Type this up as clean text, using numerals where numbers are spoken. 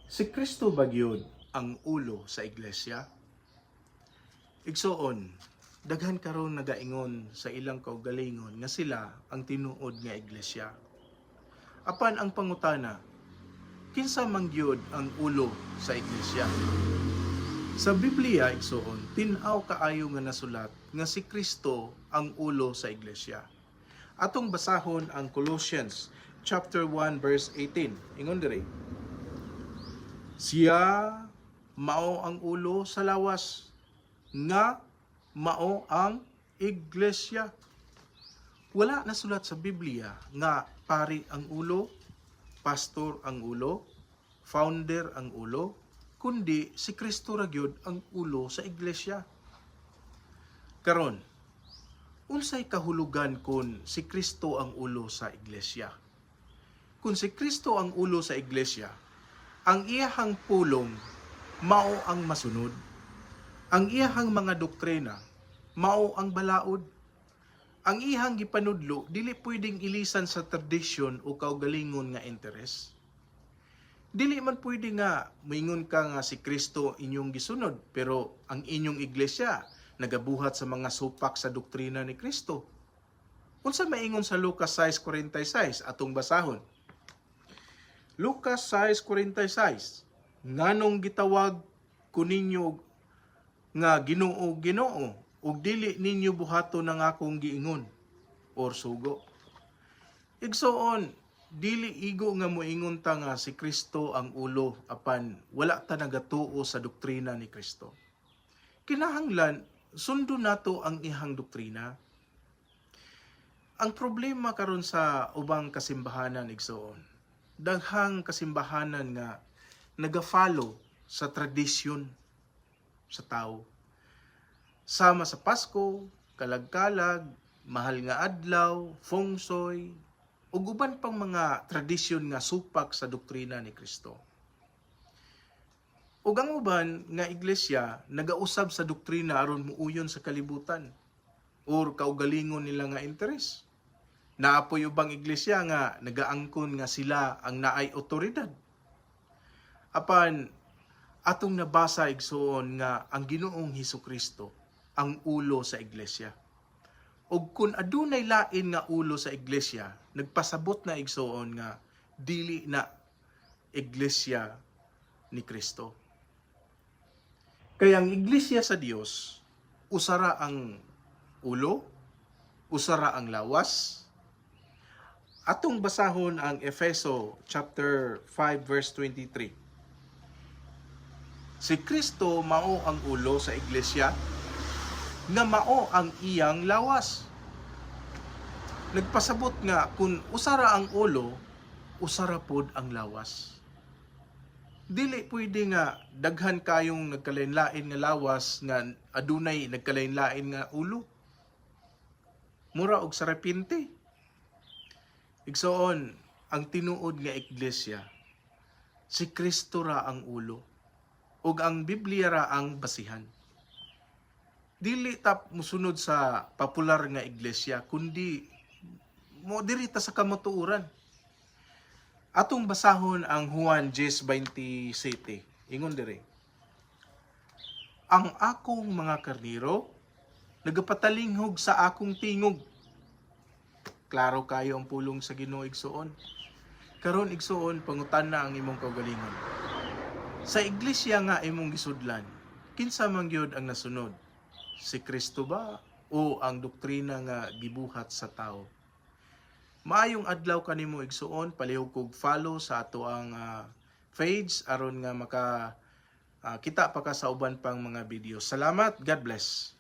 Si Kristo ba gyud ang ulo sa iglesia? Igsoon, daghan karon nagaingon sa ilang kaugalingon nga sila ang tinuod nga iglesia. Apan ang pangutana, kinsa man gyud ang ulo sa iglesia? Sa Biblia, igsoon, tin-aw kaayo nga nasulat nga si Kristo ang ulo sa iglesia. Atong basahon ang Colossians chapter 1 verse 18. Ingon diri, siya mao ang ulo sa lawas, nga mao ang iglesia. Wala nasulat sa Biblia nga pari ang ulo, pastor ang ulo, founder ang ulo, kundi si Kristo ra gyud ang ulo sa iglesia. Karon, unsay kahulugan kun si Kristo ang ulo sa iglesia? Kung si Kristo ang ulo sa iglesia, ang iyahang pulong mao ang masunod. Ang iyahang mga doktrina mao ang balaod. Ang iyahang gipanudlo dili pwedeng ilisan sa tradisyon o kaugalingon nga interes. Dili man pwede nga moingon ka nga si Kristo inyong gisunod, pero ang inyong iglesia nagabuhat sa mga supak sa doktrina ni Kristo. Unsa maingon sa Lucas 6:46 atong basahon? Lucas 6:46, nganong gitawag ko ninyo nga Ginoo, Ginoo, ug dili ninyo buhaton ang akong giingon or sugo. Igsoon, dili igo nga moingon ta nga si Kristo ang ulo apan wala ta nagatuo sa doktrina ni Kristo. Kinahanglan sundo nato ang ihang doktrina. Ang problema karon sa ubang kasimbahanan, igsoon, daghang kasimbahanan nga naga-follow sa tradisyon sa tao. Sama sa Pasko, kalag-kalag, mahal nga adlaw, feng shui, ug uban pang mga tradisyon nga supak sa doktrina ni Kristo. Ug ang uban nga iglesia nagausab sa doktrina aron muuyon sa kalibutan or kaugalingon nila nga interes. Naapoy ubang iglesia nga nagaangkon nga sila ang naay otoridad. Apan atong nabasa igsoon nga ang Ginoong Hesukristo ang ulo sa iglesia. Ug kun adunay lain nga ulo sa iglesia, nagpasabot na igsoon nga dili na iglesia ni Kristo. Kaya ang iglesia sa Dios, usara ang ulo, usara ang lawas. Atong basahon ang Efeso chapter 5 verse 23. Si Kristo mao ang ulo sa iglesia, nga mao ang iyang lawas. Nagpasabot nga kung usara ang ulo, usara pod ang lawas. Dili pwede nga daghan kayong nagkalain-lain nga lawas nga adunay nagkalain-lain nga ulo. Mura og sarapinte. Igsoon, ang tinuod nga iglesia, si Kristo ra ang ulo, ug ang Biblia ra ang basihan. Dili tap musunod sa popular nga iglesia, kundi mo diri ta sa kamatuoran. Atong basahon ang Juan 10:27. Ingon diri, ang akong mga karniro nagapatalingog sa akong tingog. Klaro kayo ang pulong sa Ginoo, igsoon. Karon igsoon, pangutana ang imong kaugalingon. Sa iglesia nga imong gisudlan, kinsa man gyud ang nasunod? Si Kristo ba o ang doktrina nga gibuhat sa tao? Maayong adlaw kanimo, igsoon, palihog kog follow sa ato ang page aron nga maka kita pa ka sa uban pang mga video. Salamat, God bless.